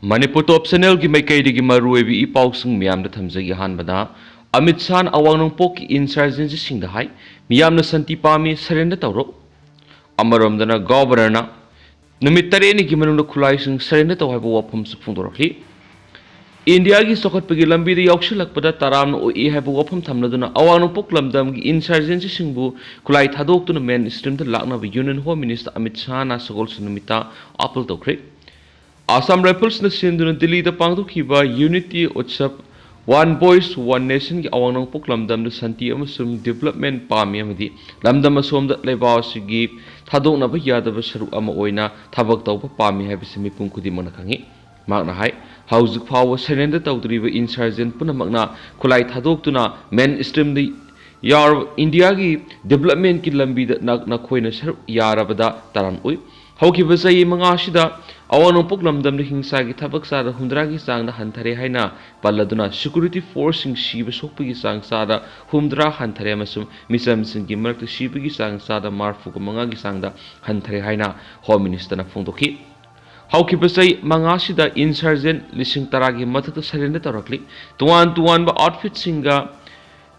Manipur top channel ki mai kai digi maruebi I pausung miyam da thamjagi hanbada Amit San awangnong pok insurgency sing da hai Miyamna Santi pami surrender tawro Amarom dana governor na numit tare ni ki manung da khulai sing surrender taw hai bo wapam su phungdorokli India gi sokhat pagi lambi da yaukshilak pada taram no I hai bo wapam thamna duna awangnong pok lamdam gi insurgency sing bu khulai thadok tu main stream da lakna ba Union Home Minister Amit San na sagol sunumita apple tokre Assam Rifles na sinduna Delhi da pangdokhiba Unity Utsav One Voice One Nation ki awangnong pok lamdam da santi amasung development pami amadi lamdam asom da lebaw sigi thadokna ba yadaba saru ama oina thabak tawba pami haibisi mipum khudimang nakhangi makna hai hauzik phawa surrender tawdriba insurgent punamakna khulai thadoktuna mainstream di yar India ki development ki lambi da na khoina saru yarabada taran oi haukiba sai manga shida awanong pok lamdam da hingsa gi thabak sa da hundra gi sang da hanthare haina palladuna security force sing shiba sokpi gi sang sa da hundra hanthare amasum misam sing gi mark shiba gi sang sa da marfu ko manga gi sang da hanthare haina home minister na phongdokhi haukiba sai manga shida insurgent lising tara gi mathata surrender tarakli tuan ba outfit singa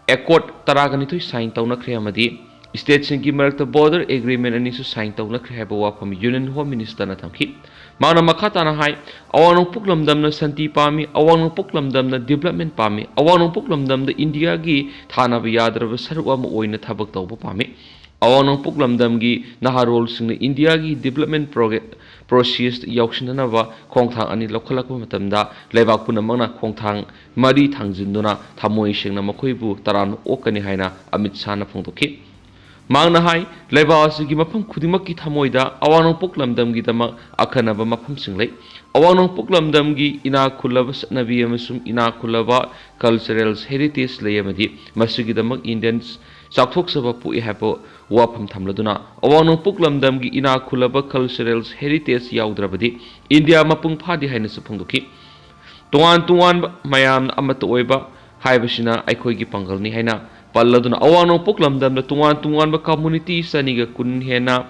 accord taragani to sign tawna khre amadi State singki marakta border agreement ani su sign tawna khre haba wapam Union Home Minister na thamki Mana makata na hai awanong pok lamdam na santi pami awanong pok lamdam na development pami awanong pok lamdam da India gi thana ba yadraba sarwa mo oina thabak tawba pami awanong pok lamdam gi naharol sing na India gi development process yaukshina ba khongthang ani lokhalakba matamda leibak punamangna khongthang mari thangjinduna thamoi singna makhoibu taran okani haina Amit San na phongdokhi Mangna hai leibaw asigi mafam khudimak ki thamoida awanong pok lamdam gi dama akhanaba mafam singlei awanong pok lamdam gi ina khulaba nabi amasum ina khulaba cultural heritage leyamadi masigi damak Indians chakthok saba pu I hapo wapam thamladuna awanong pok lamdam gi ina khulaba cultural heritage yaudrabadi India mapung phadi haina su phongdokhi tuan mayam amat oiba haibasina aikhoi gi pangal ni haina Palladuna awanong pok lamdam na tungan ba community saniga kun hena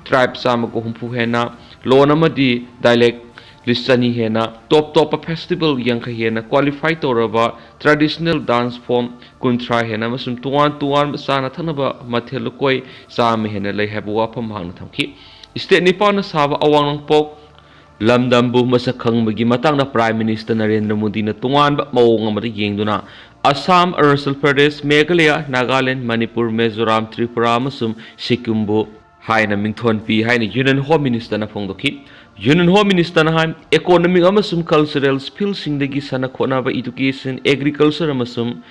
tribe sama ko humpu hena lona madi dialect listani hena top festival yang ka hena qualify toraba traditional dance form kuntra hena masum tuan sana thanaba mathel koi sam hena lei habu wapam hang thamki state nipana saba awanong pok lamdambu masakhang magi matang na Prime Minister Narendra Modi na tungan ba mawong amari yengduna Assam, Arunachal Pradesh, Meghalaya, Nagaland, Manipur, Mizoram, Tripura amasum Sikkim haina mingthon pi haina Union Home Minister na phongdokhi Union Home Minister na hain economic amasum cultural skills singdagi sana khona ba education agriculture amasum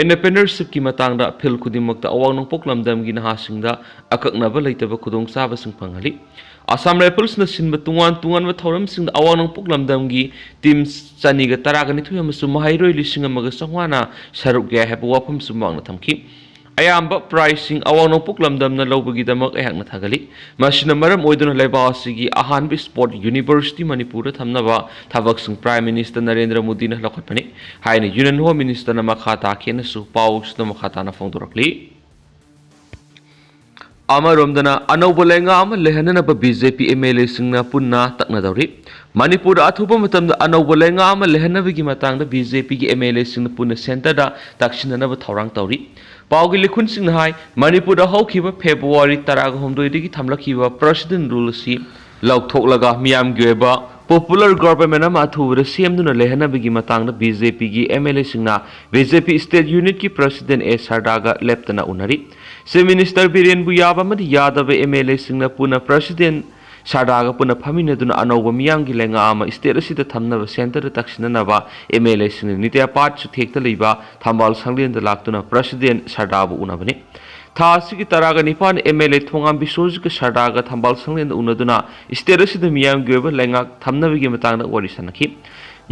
entrepreneurship ki matangda phil khudimakta awangnong poklamdam gi naha singda akakna ba leitaba khudong saba sing phangali Assam Rifles na sinba tungan ba thoram sing awanong poklamdam gi team chaniga taragani thu amasum mahairoi lising amaga sangwana saruk ge heba wapam sumang na thamki ayamba pricing awanong poklamdam na lobagi damak ayang na thagali masina maram oiduna leibaw asigi ahanbi sport university Manipur thamnaba thabak sing Prime Minister Narendra Modi na lakhatpani haina Union Home Minister na makhata khena su paus na makhata na phongdorakli Amaromdana anaubalenga ama lehana ba BJP MLA singna punna takna dawri Manipur athuba matamda anaubalenga ama lehana bigi matangda BJP gi MLA singna punna center da takshina ba thorang tawri Paugi likhun sing hai Manipur da haukiba February 13 digi thamlakhiba president rule si laukthok miyam gyoeba popular government ama athubra semduna lehana bigi matangda BJP gi MLA singna BJP state unit ki president A Sardaga leptana unari Se Minister Biren Yadav MLA singna puna president Sardaga puna paminaduna anova miyamgi lenga ama state asida thamnaba center taksinanaba MLA singna nitya part su thekta leiba thambal sanglenda laktuna president Sardabu unabani Thasigi taraga nipan MLA thongam bisojika Sardaga thambal sanglenda unaduna state asida miyamgi weba lenga thamnabigi matangda wari sanaki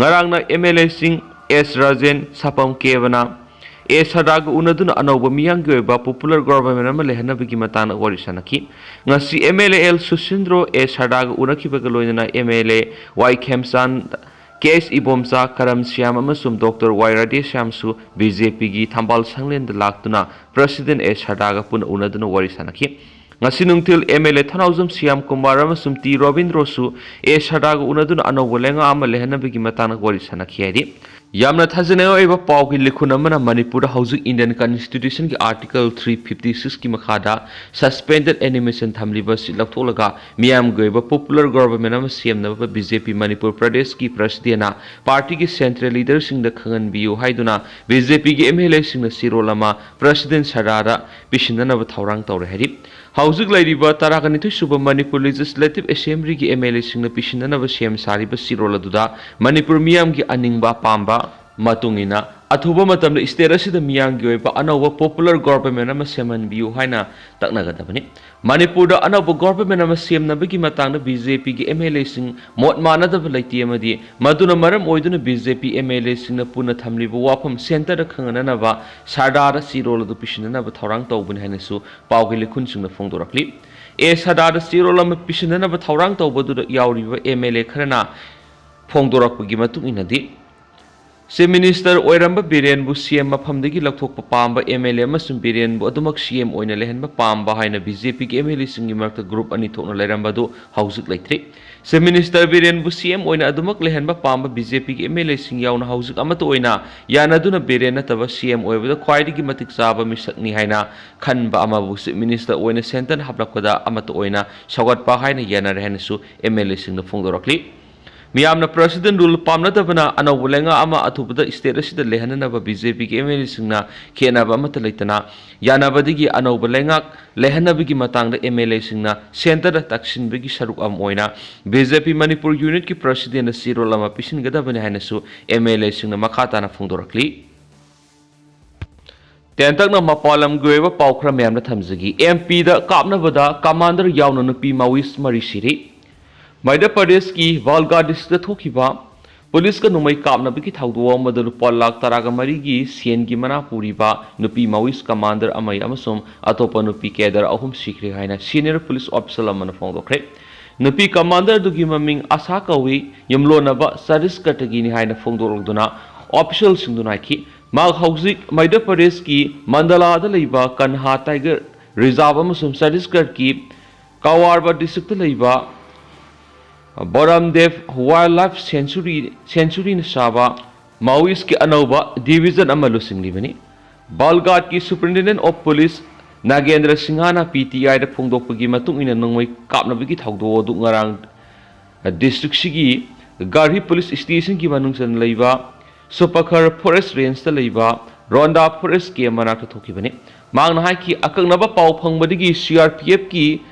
ngarangna MLA sing S Rajen Sapam Kevana A Sardaga unaduna anauba miyanggi ba popular government ama lehana bigi matana wari sanaki ngasi MLA L Susindro A Sardaga unakibaga loinana MLA Y Kemsan Kes Ibomsa Karam Syam amasum Dr. Y Radhe Syamsu BJP gi thambal sanglenda laktuna president A Sardaga puna unaduna wari sanaki ngasi nungtil MLA Thanauzam Siam Kumar amasum T Robindro su e Sadaga unaduna anawba lenga ama lehanabigi matana wari sanakhiyadi yamna thajane oiba paw ki likhun amana Manipur hauzik Indian Constitution ki Article 356 ki makhada suspended animation thamliba silaktolaga miyam goiba popular government ama semnaba BJP Manipur Pradesh ki president party ki central leader sing da khangan biu haiduna BJP ki MLA sing na sirolama president Sarara bisindana ba thaurang tawre hari hauzik lairiba taraganithu suba Manipur Legislative Assembly ki MLA sing na bisindana ba sem sariba sirola Manipur miyam ki aningba pamba matungina athuba matamda state asida miyang gi oiba anawba popular government ama seman biu haina taknagadabani Manipur da anawba government ama semnabagi matangda BJP gi MLA sing mot manadaba laiti amadi maduna maram oiduna BJP MLA sing na puna thamliba wafam center da khanganaba sardara sirol du pishinana ba thorang tawbun haina su pawgi likhun sing na phongdorakli e sardara sirol ama pishinana ba thorang tawbadu da yauriba MLA kharana phongdorakpagi matung inadi Se Minister Oiramba Biren CM mafamdagi lathokpa pamba MLA amasung Biren adumak CM oina lehenba pamba haina BJP ki MLA singi marakta group ani thokna leirambadu hauzik leitre Se Minister Biren CM oina adumak lehenba pamba BJP ki MLA sing yauna hauzik amato oina yanaduna Biren nataba CM oibada khwaidagi matik chaba misakni haina khanba amabu Se Minister oina center haplakpada amato oina sagatpa haina yana rehenasu MLA sing na phongdorakli Miyamna President rule pamnadabana anawulenga ama athubada state asida lehananaba BJP ki MLA singna khenaba amata leitana yanabadigi anawulenga lehanabigi matangda MLA singna center taksinbigi saruk am oina BJP Manipur unit ki president sirolama pisingadabani hainasu MLA singna makhatana phongdorakli Tentakna mapalam goeba pawkhra miyamna thamjagi MP da kapnabada commander yauna nupi mawis marisiri Madhya Pradesh ki Valga district thokiba police ka numai kapna biki thawdo madal palak taraga mari gi sien gi mana puri ba nupi mawis commander amai amasum atopa nupi kedar ahum sikri haina senior police officer amana phongdokre nupi commander dugi maming asa kawi yamlona ba service category ni haina phongdorokduna official singduna ki mag hauzik Madhya Pradesh ki Mandala da leiba Kanha Tiger Reserve amasum service ki Kawarba district leiba Boramdev Wildlife Sanctuary Saba Maoist ki Anova Division Amalusing Libani Balgat ki Superintendent of Police Nagendra Singhana PTI da Phongdokpagi matung ina nongmai kapnabigi thawdo du ngarang district sigi Garhi Police Station ki manungsan leiba Sopakhar Forest Range ta leiba Ronda Forest ki manak thokibani mangna hai ki akagnaba paw phangbadigi CRPF ki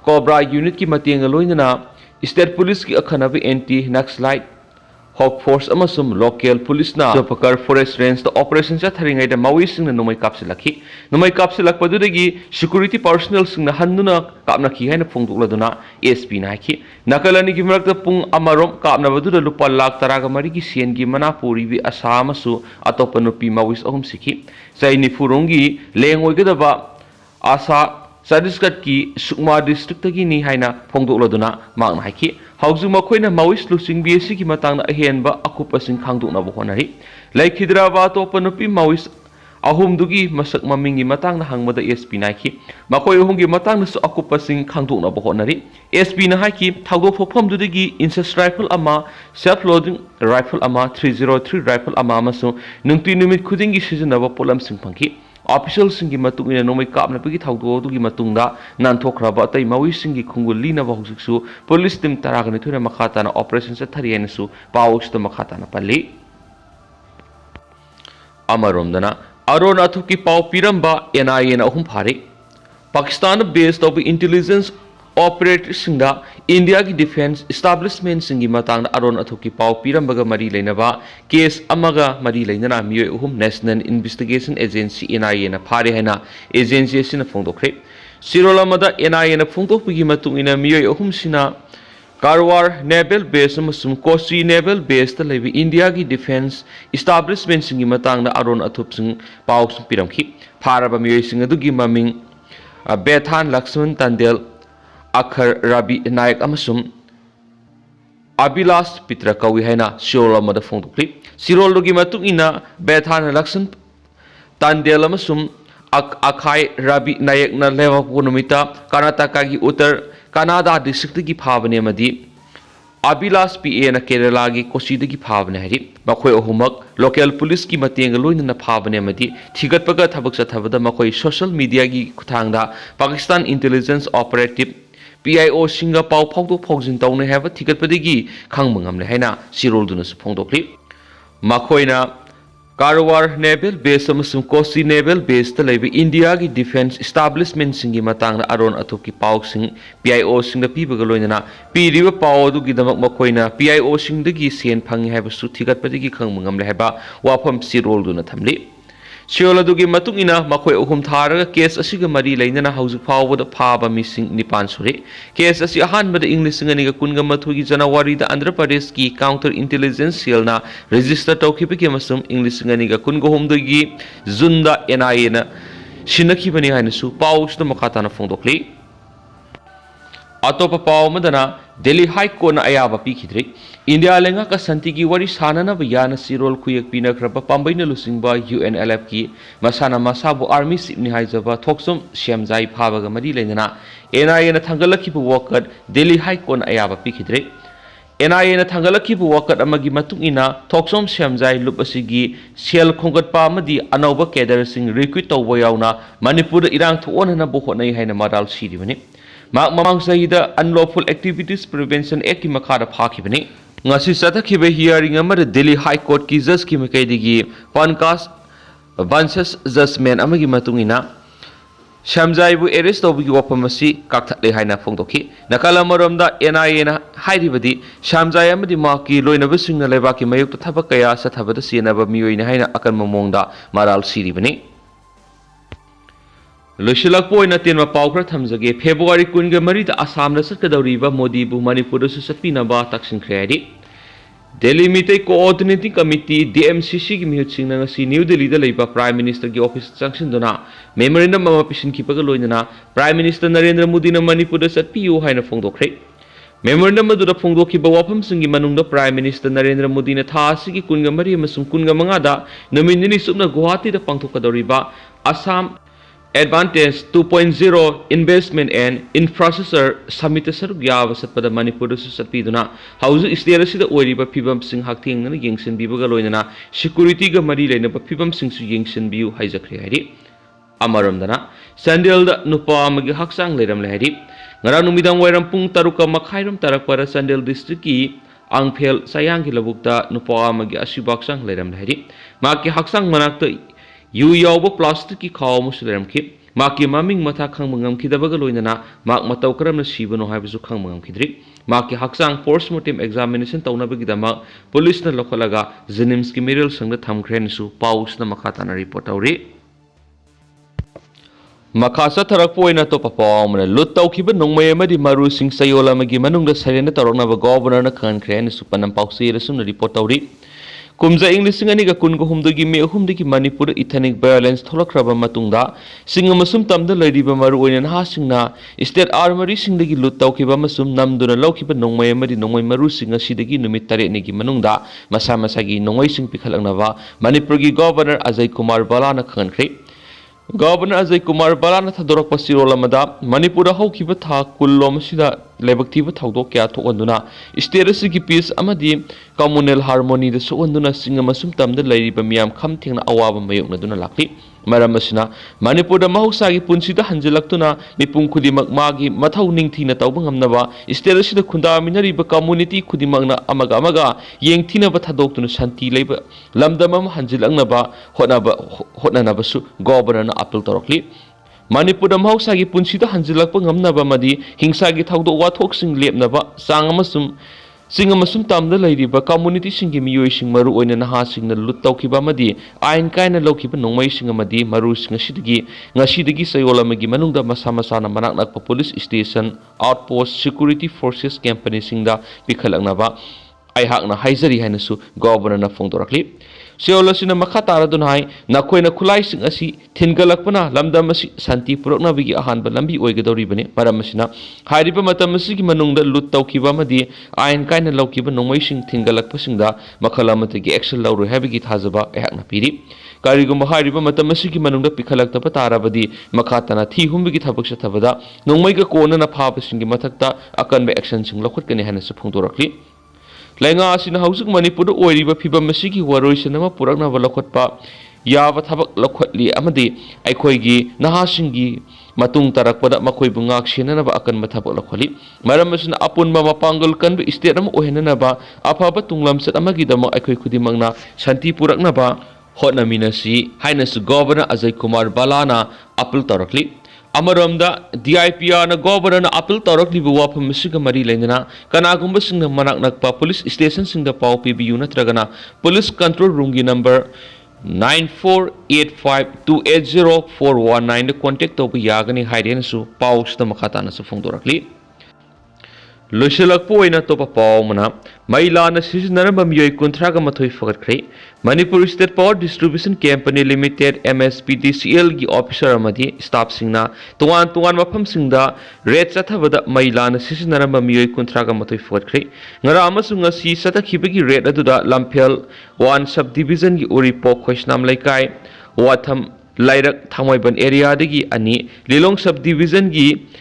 Cobra unit ki matenga loinana State Police ki akhanabi anti-Naxalite Hawk Force amasum local police na Sopakhar Forest Range the operation cha tharingai da Maui sing na numai kapsilakhi numai kapsilakpadudagi security personnel sing na hannuna kapnakhi haina phongdokladuna SP na khi nakalani ki marakta pung amarom kapnabadu lupa lakh taraga mari ki sen gi manapuri bi asam su atopa nupi Mawis ahum sikhi saini furongi lengoigedaba asa Sadiskat ki Sukma district tagi ni haina phongdokladuna mangna haiki hauju makoina Mawis lusing BSC ki matangna ahenba akupasing khangdokna bo honari laikhidra ba to panupi Mawis ahum dugi masak mamingi matangna hangmada SP naiki makoi ahumgi matangna su akupasing khangdokna bo honari SP na haiki thawdo phofam dudigi insist rifle ama self loading rifle ama 303 rifle ama masu nungti numit khudingi sijanaba polam sing phangki Official singi matung ina nomai kapna pagi thawdo dugi matungda nanthokraba tai Mawi singi khungul lina ba husuksu police team taragani thuna makhata na operation sa thariyan su pawus to makhata na pali amaromdana aron athuki paw piramba NIA na ahum phari Pakistan based of intelligence operators singa India ki defense establishment singi matang aron athuki paw pirambaga mari leinaba case amaga mari leinana miyoi uhum National Investigation Agency NIA na phare haina agency sina phongdokre sirolamada NIA na phongdokpigi matung ina miyoi uhum sina Karwar Naval Base amasum Kochi Naval Base ta leibi India ki defense establishment singi matang aron athup sing paw sing piramkhi pharaba miyoi singa dugi maming Bethan Lakshman Tandel Akhar Rabi Naik amasum Abilas Pitra kawi haina Sirol amada phongdokli Sirol dugi matung ina Bethan Lakshman Tandel amasum Akhai Rabi Nayakna Leva Punumita, Karnataka ki Uttar Kannada district ki Phavane Madi, Abilas PA na Kerala ki Kosida ki Phavane Hari, Makoi Ohumak, local police ki Matengaluin na Phavane Madi, Tigat Paga Tabaksa Tabada Makoi social media ki Kutanga, Pakistan Intelligence Operative, PIO Singa Pau Pau Pogzin Town have a ticket Padigi, Kangmangam Lehena, Cyril Dunas Pondo Clip, Makoina. Karwar Naval Base amasung Kosi Naval Base ta leiba India ki defense establishment singi matangna aron athoki pau sing PIO sing da pibaga loinana piriba pau du gi damak makoina PIO sing dagi sen phangi haiba su thigat padigi khangmangam le haiba wafam si role du na thamli Siola dugi matung ina makoi uhum tharaga case asiga mari lainana hauju phawda phaba missing nipan suri case asi ahan bada English ngani ga kunga mathugi January da Andhra Pradesh ki counter intelligence cell na register tawkhiba ki masum English ngani ga kunga homdogi zunda NIA na sinakhi bani haina su paus da makata na phongdokli Atopa paw madana Delhi High Court na ayaba pikhidri India lenga ka santi ki wari sana na bayana sirol kuyak pinakraba pambai na lusingba UNLF ki masana masabu army sipni haijaba thoksom shyamjai phabaga mari lengana NIA na thangalaki bu wakat Delhi High Court na ayaba pikhidri NIA na thangalaki bu wakat amagi matung ina thoksom shyamjai lup asigi sel khongat pa amadi anauba cadre sing recruit tawba yauna Manipur irang thuona na bohonai haina maral siribani Mamang Sahida Unlawful Activities Prevention Act ki makara phakibani ngasi satakhiba hearing amada Delhi High Court ki judge ki makaidigi pancast Vances judgment amagi matungina Shamjai bu arrest tawbigi wapamasi kakthatle haina phongdokhi nakala maromda NIA na hairibadi Shamjai amadi maki loinaba singna lebaki mayuk thabak kaya sathabada senaba miyoina haina akan mamongda maral siribani Lushilak po na tinma paukra thamjage February 23 da Assam la satkadawriba Modi bu Manipur da satpinaba taksin khreadi Delhi Mitei Coordinating Committee DMCC ki mihut singna ngasi New Delhi da leiba Prime Minister ki office sanction dona memorandum ama pisin kipaga loinana Prime Minister Narendra Modi na Manipur da satpiu haina phongdokhre memorandum adu da phongdokhiba wafam singi manungda Prime Minister Narendra Modi na tha asigi kunga mari amasung kunga manga da nomini subna Guwahati da pangthokadawriba Assam Advantage 2.0 Investment and Infrastructure Summit Saruk Yava Satpada Manipur Satpiduna House is there a Oriba Pibam Sing Hakting and Yingson Bibagaloina Security Gamari Lena Pibam Sing Su Yingson View Hizakri Amaramdana Sandel Nupa Magi Haksang Ledam Lady Naranumidam Weram Pung Taruka Makhairam Tarakpara Sandel District Angpel Sayangi Labukta Nupa Magi Ashibaksang Ledam Lady Maki Haksang Manakta Yu yauba plastic ki khaw musleram ki maki maming matha khangmangam khidabaga loinana mak matau karamna sibano haibusu khangmangam khidri maki haksang postmortem examination taunabagi dama police na lokhalaga jenims ki medical sangda thamkhren su paus na makata na report awri makasa tharak poina to papawmna lut tawkhiba nongmay amadi maru sing sayola magi manungda sarena tarokna ba governor na khankhren su panam pausi resum na report awri Kumza English singani ga kun ko humdagi me humdagi Manipur ethnic violence tholakraba matungda singa masum tamda laidiba maru oina ha singna state armory singdagi lut tawkiba masum namduna lawkiba nongmay amadi nongmay maru singa sidagi numit tare negi manungda masa masagi nongmay sing pikhalangnaba Manipur gi governor Ajay Kumar Bala na khankhre Governor Ajay Kumar Bala na thadorok pasirol amada Manipur hawkiba tha kullom sida lebaktiba thawdok kya thokanduna state asigi peace amadi communal harmony da suanduna singa masum tamda lairiba miyam kham thengna awaba mayokna duna lakli maram asina Manipur da mahusagi punsida hanjilaktuna mipung khudimak magi mathau ningthina tawba ngamnaba state asida khunda minariba community khudimakna amaga yengthina ba thadokuna shanti leiba lamdamam hanjilangnaba hotnanaba su governor na appeal torokli Manipur da mahusagi punsida hanjilakpa ngamnaba madi hingsagi thawdo wathok sing lepnaba sangamasum singamasum tamda lairiba community singi miyoi sing maru oina naha singna lut tawkhiba madi ain kaina lokhiba nongmai singa madi maru singa ngasidagi sayola magi manungda masa na manak nakpa police station outpost security forces company singda pikhalangnaba ꯑꯩꯍꯥꯛꯅ ꯍꯥꯏꯖꯔꯤ ꯍꯥꯏꯅꯁꯨ ꯒꯣꯕꯔꯅꯔꯅ ꯐꯣꯡꯗꯣꯔꯛꯂꯤ꯫ Seoul ꯑꯁꯤꯅ ꯃꯈꯥ ꯇꯥꯔꯗꯨꯅ ꯍꯥꯏ ꯅꯈꯣꯏꯅ ꯈꯨꯠꯂꯥꯏꯁꯤꯡ ꯑꯁꯤ ꯊꯤꯟꯒꯠꯂꯛꯄꯅ ꯂꯝꯗꯝ ꯑꯁꯤ ꯁꯥꯟꯇꯤ ꯄꯨꯔꯛꯅꯕꯒꯤ ꯑꯍꯥꯟꯕ ꯂꯝꯕꯤ ꯑꯣꯏꯒꯗꯧꯔꯤꯕꯅꯤ꯫ ꯃꯔꯝ ꯑꯁꯤꯅ ꯍꯥꯏꯔꯤꯕ ꯃꯇꯝ ꯑꯁꯤꯒꯤ ꯃꯅꯨꯡꯗ ꯂꯨꯠ ꯇꯧꯈꯤꯕ ꯑꯃꯗꯤ ꯑꯥꯏꯟ ꯀꯥꯏꯅ ꯂꯧꯈꯤꯕ ꯅꯣꯡꯃꯩꯁꯤꯡ ꯊꯤꯟꯒꯠꯂꯛꯄꯁꯤꯡꯗ ꯃꯈꯜ ꯑꯃꯠꯇꯒꯤ ꯑꯦꯛꯁꯟ ꯂꯧꯔꯣꯏ ꯍꯥꯏꯕꯒꯤ ꯊꯥꯖꯕ ꯑꯩꯍꯥꯛꯅ ꯄꯤꯔꯤ꯫ ꯀꯔꯤꯒꯨꯝꯕ ꯍꯥꯏꯔꯤꯕ ꯃꯇꯝ ꯑꯁꯤꯒꯤ ꯃꯅꯨꯡꯗ ꯄꯤꯈꯠꯂꯛꯇꯕ ꯇꯥꯔꯕꯗꯤ ꯃꯈꯥ ꯇꯥꯅ ꯊꯤ ꯍꯨꯝꯕꯒꯤ ꯊꯕꯛ ꯆꯠꯊꯕꯗ ꯅꯣꯡꯃꯩꯒ ꯀꯣꯟꯅꯅ ꯐꯥꯕꯁꯤꯡꯒꯤ ꯃꯊꯛꯇ ꯑꯀꯟꯕ ꯑꯦꯛꯁꯟꯁꯤꯡ ꯂꯧꯈꯠꯀꯅꯤ ꯍꯥꯏꯅꯁꯨ ꯐꯣꯡꯗꯣꯔꯛꯂꯤ꯫ ꯂꯩꯉꯥꯛ ꯑꯁꯤꯅ ꯍꯧꯖꯤꯛ ꯃꯅꯤꯄꯨꯔꯗ ꯑꯣꯏꯔꯤꯕ ꯐꯤꯚꯝ ꯑꯁꯤꯒꯤ ꯋꯥꯔꯣꯏꯁꯤꯟ ꯑꯃ ꯄꯨꯔꯛꯅꯕ ꯂꯧꯈꯠꯄ ꯌꯥꯕ ꯊꯕꯛ ꯂꯧꯈꯠꯂꯤ ꯑꯃꯗꯤ ꯑꯩꯈꯣꯏꯒꯤ ꯅꯍꯥꯁꯤꯡꯒꯤ ꯃꯇꯨꯡ ꯇꯥꯔꯛꯄꯗ ꯃꯈꯣꯏꯕꯨ ꯉꯥꯛ ꯁꯦꯟꯅꯅꯕ ꯑꯀꯟꯕ ꯊꯕꯛ ꯂꯧꯈꯠꯂꯤ꯫ ꯃꯔꯝ ꯑꯁꯤꯅ ꯑꯄꯨꯟꯕ ꯃꯄꯥꯡꯒꯜ ꯀꯟꯕ ꯁ꯭ꯇꯦꯠ ꯑꯃ ꯑꯣꯏꯍꯟꯅꯅꯕ ꯑꯐꯕ ꯇꯨꯡꯂꯝꯆꯠ ꯑꯃꯒꯤꯗꯃꯛ ꯑꯩꯈꯣꯏ ꯈꯨꯗꯤꯡꯃꯛꯅ ꯁꯥꯟꯇꯤ ꯄꯨꯔꯛꯅꯕ ꯍꯣꯠꯅꯃꯤꯟꯅꯁꯤ ꯍꯥꯏꯅꯁꯨ ꯒꯣꯕꯔꯅꯔ ꯑꯖय ꯀꯨꯃꯥꯔ ꯕꯥꯂꯥꯅ ꯑꯄꯤꯜ ꯇꯧꯔꯛꯂꯤ꯫ ꯑꯃꯔꯣꯝꯗ DIPRꯅ ꯒꯣꯕꯔꯅꯔꯅ ꯑꯄꯤꯜ ꯇꯧꯔꯛꯂꯤꯕ ꯋꯥꯐꯝ ꯑꯁꯤꯒ ꯃꯔꯤ ꯂꯩꯅꯅ ꯀꯅꯥꯒꯨꯝꯕꯁꯤꯡꯅ ꯃꯅꯥꯛ ꯅꯛꯄ ꯄꯨꯂꯤꯁ ꯁ꯭ꯇꯦꯁꯟꯁꯤꯡꯗ ꯄꯥꯎ ꯄꯤꯕꯤꯌꯨ ꯅꯠꯇ꯭ꯔꯒꯅ ꯄꯨꯂꯤꯁ ꯀꯟꯇ꯭ꯔꯣꯜ ꯔꯨꯝꯒꯤ ꯅꯝꯕꯔ 9485280419 ꯗ ꯀꯣꯟꯇꯦꯛ ꯇꯧꯕ ꯌꯥꯒꯅꯤ ꯍꯥꯏꯔꯦꯅꯁꯨ ꯄꯥꯎꯁꯤꯗ ꯃꯈꯥ ꯇꯥꯅꯁꯨ ꯐꯣꯡꯗꯣꯔꯛꯂꯤ꯫ ꯂꯣꯏꯁꯤꯜꯂꯛꯄ ꯑꯣꯏꯅ ꯑꯇꯣꯞꯄ ꯄꯥꯎ ꯑꯃꯅ ꯃꯩ ꯂꯥꯟꯅ ꯁꯤꯖꯤꯟꯅꯔꯝꯕ ꯃꯤꯑꯣꯏ 39 ꯐꯒꯠꯈ꯭ꯔꯦ꯫ Manipur state power distribution company limited MSPDCLꯒꯤ ꯑꯣꯐꯤꯁꯥꯔ ꯑꯃꯗꯤ ꯁ꯭ꯇꯥꯐꯁꯤꯡꯅ ꯇꯣꯉꯥꯟ ꯇꯣꯉꯥꯟꯕ ꯃꯐꯝꯁꯤꯡꯗ ꯔꯦꯗ ꯆꯠꯊꯕꯗ ꯃꯩ ꯂꯥꯟꯅ ꯁꯤꯖꯤꯟꯅꯔꯝꯕ ꯃꯤꯑꯣꯏ 39 ꯐꯒꯠꯈ꯭ꯔꯦ꯫ ꯉꯔꯥꯡ ꯑꯃꯁꯨꯡ ꯉꯁꯤ ꯆꯠꯊꯈꯤꯕꯒꯤ ꯔꯦꯗ ꯑꯗꯨꯗ ꯂꯝꯐꯦꯜ 1 ꯁꯕ ꯗꯤꯚꯤꯖꯟꯒꯤ ꯎꯔꯤꯄꯣꯛ ꯈꯣꯏꯁꯅꯥꯝ ꯂꯩꯀꯥꯏ ꯋꯥꯊꯝ ꯂꯥꯏꯔꯛ ꯊꯥꯡꯃꯩꯕꯟ ꯑꯦꯔꯤꯌꯥꯗꯒꯤ 2, ꯂꯤꯂꯣꯡ ꯁꯕ ꯗꯤꯚꯤꯖꯟꯒꯤ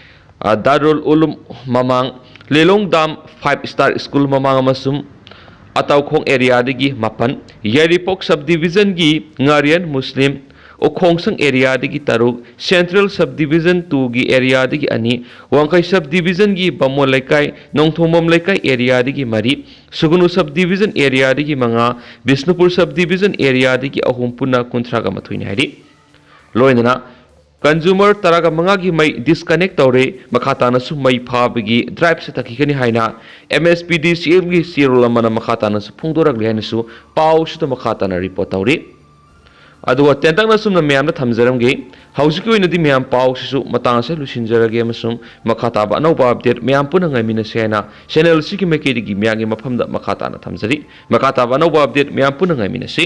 ꯗꯥꯔꯨꯜ ꯎꯂꯨꯝ ꯃꯃꯥꯡ ꯂꯤꯂꯣꯡ ꯗꯥꯝ 5 ꯁ꯭ꯇꯥꯔ ꯁ꯭ꯀꯨꯜ ꯃꯃꯥꯡ ꯑꯃꯁꯨꯡ ꯑꯇꯥꯎꯈꯣꯡ ꯑꯦꯔꯤꯌꯥꯗꯒꯤ 7, ꯌꯥꯏꯔꯤꯄꯣꯛ ꯁꯕ ꯗꯤꯚꯤꯖꯟꯒꯤ ꯉꯥꯔꯤꯌꯟ ꯃꯨꯁꯂꯤꯝ ꯎꯈꯣꯡꯁꯪ ꯑꯦꯔꯤꯌꯥꯗꯒꯤ 3, ꯁꯦꯟꯇ꯭ꯔꯦꯜ ꯁꯕ ꯗꯤꯚꯤꯖꯟ 2ꯒꯤ ꯑꯦꯔꯤꯌꯥꯗꯒꯤ 2, ꯋꯥꯡꯈꯩ ꯁꯕ ꯗꯤꯚꯤꯖꯟꯒꯤ ꯕꯃꯣꯟ ꯂꯩꯀꯥꯏ ꯅꯣꯡꯊꯣꯡꯕꯝ ꯂꯩꯀꯥꯏ ꯑꯦꯔꯤꯌꯥꯗꯒꯤ 3, ꯁꯨꯒꯨꯅꯨ ꯁꯕ ꯗꯤꯚꯤꯖꯟ ꯑꯦꯔꯤꯌꯥꯗꯒꯤ 5, ꯕꯤꯁꯅꯨꯄꯨꯔ ꯁꯕ ꯗꯤꯚꯤꯖꯟ ꯑꯦꯔꯤꯌꯥꯗꯒꯤ 3 ꯄꯨꯟꯅ 39 ꯍꯥꯏꯔꯤ꯫ ꯂꯣꯏꯅꯅ कंज्यूमर 15 की मई डिस्कनेक्ट तौरे मखा तानसु मई फाबगी ड्राइव चथखिगनी हाइना MSPDCL की सीरोल अमना मखा तानसु फोंदोरगले हाइनसु पाउसु मखा ताना रिपोर्ट तौरे अदुवा तेंतंगना सुमना म्यामना थमजरमगे हौजिकी ओइनदि म्याम पाउसु मतांगसे लुसिनजरगे अमसुम मखा ताबा अनौबा अपडेट म्याम पुना ngaiminase haina channel sigi mekedi gi म्यागे मफमदा मखा ताना थमजरी मखा ताबा अनौबा अपडेट म्याम पुना ngaiminase।